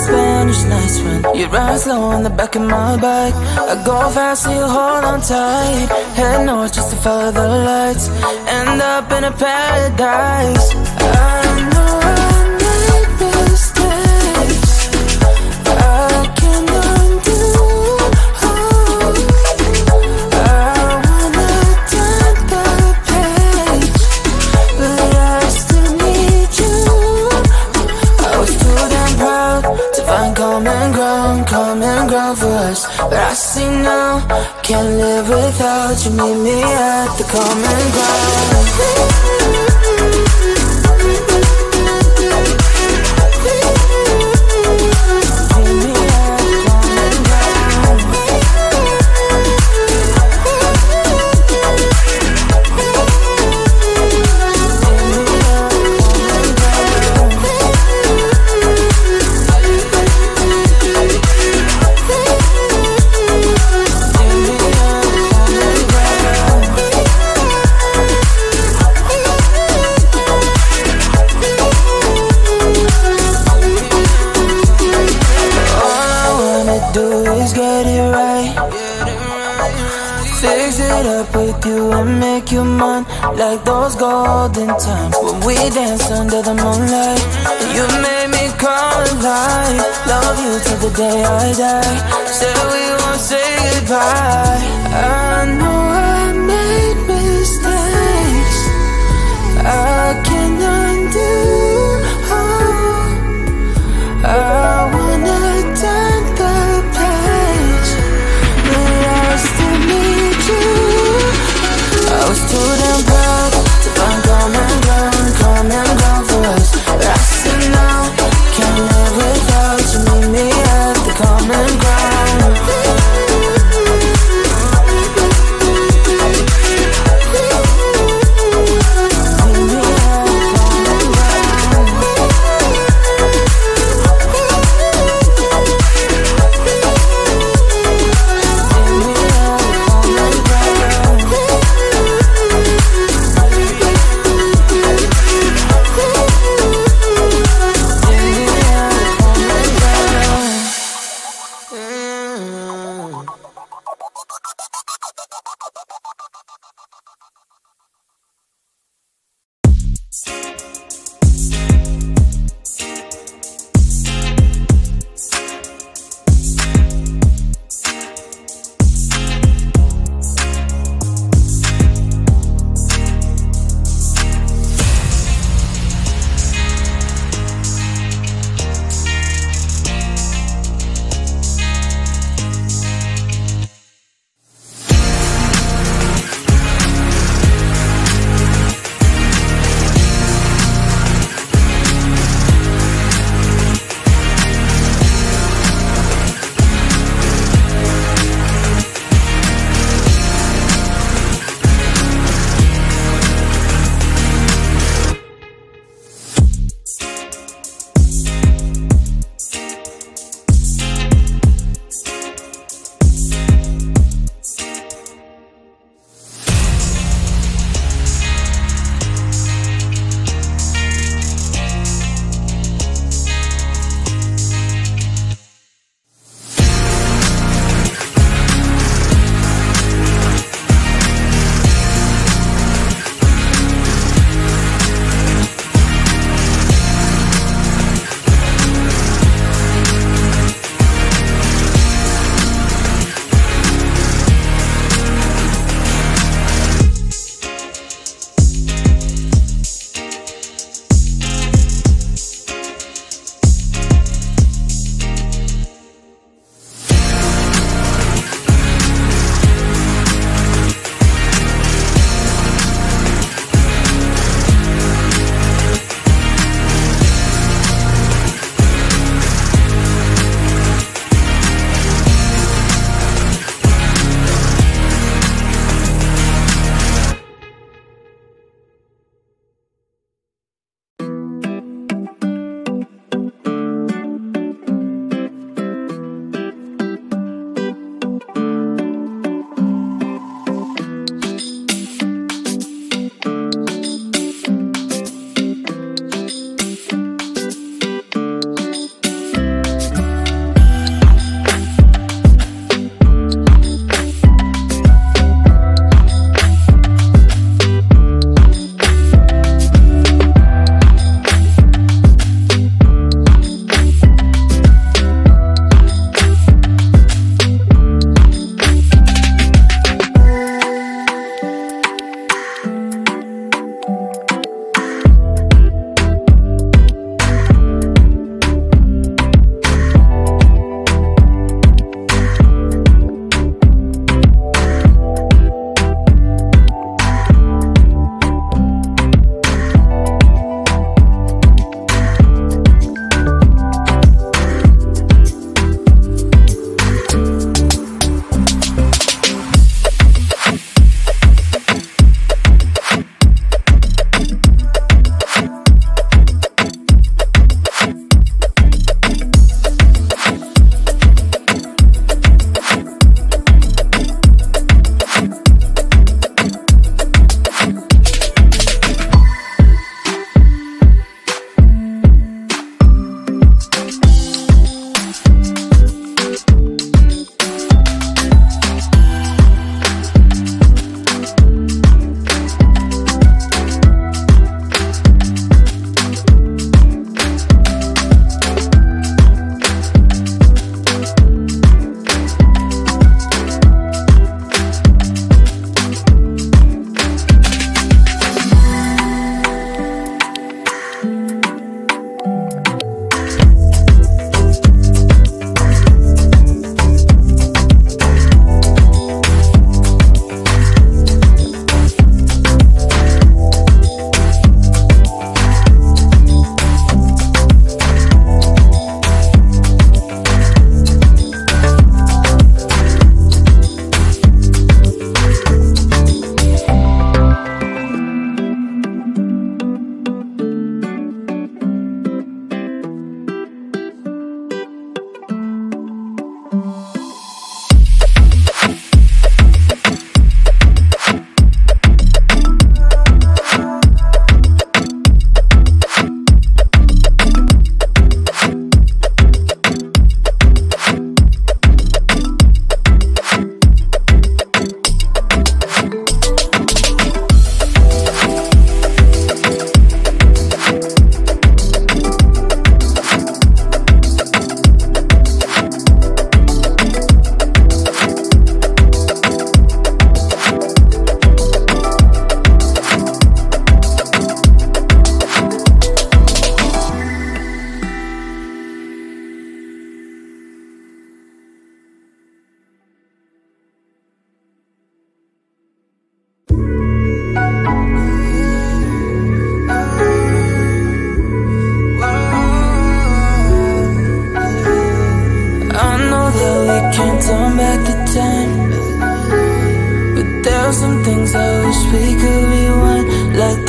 Spanish nights when you ride slow on the back of my bike. I go fast so you hold on tight. Head north just to follow the lights. End up in a paradise. I know I made mistakes I can't undo. I wanna turn the page, but I still need you. I was too damn proud to find common ground for us. But I see now, can't live without you. Meet me at the common ground. With you and make you mine, like those golden times when we danced under the moonlight. You made me come alive. Love you till the day I die. Said we won't say goodbye. I know I made mistakes I can't undo. I wanna turn the page, but I still need you. I was too damn proud to find common ground for us. But I see now, can't live without you. Meet me at the common ground.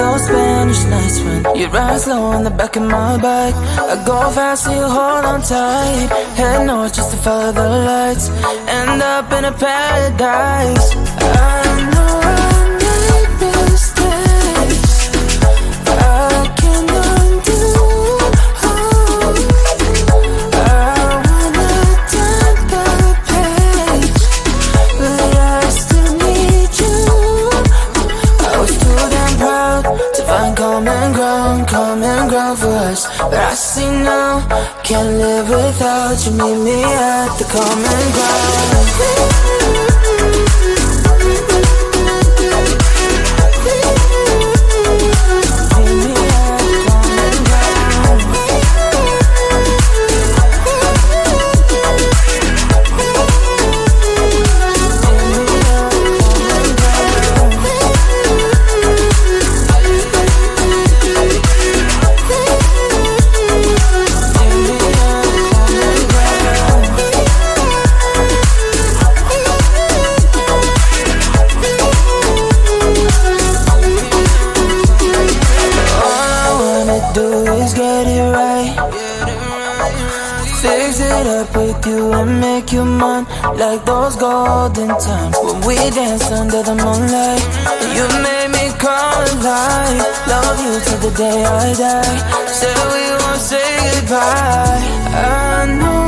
those Spanish nights when you ride slow on the back of my bike. I go fast so you hold on tight. Head north just to follow the lights. End up in a paradise. I know I made mistakes I can undo. Common ground for us, but I see now, can't live without you. Meet me at the common ground. With you and make you mine, like those golden times when we danced under the moonlight. You made me come alive. Love you till the day I die. Said we won't say goodbye. I know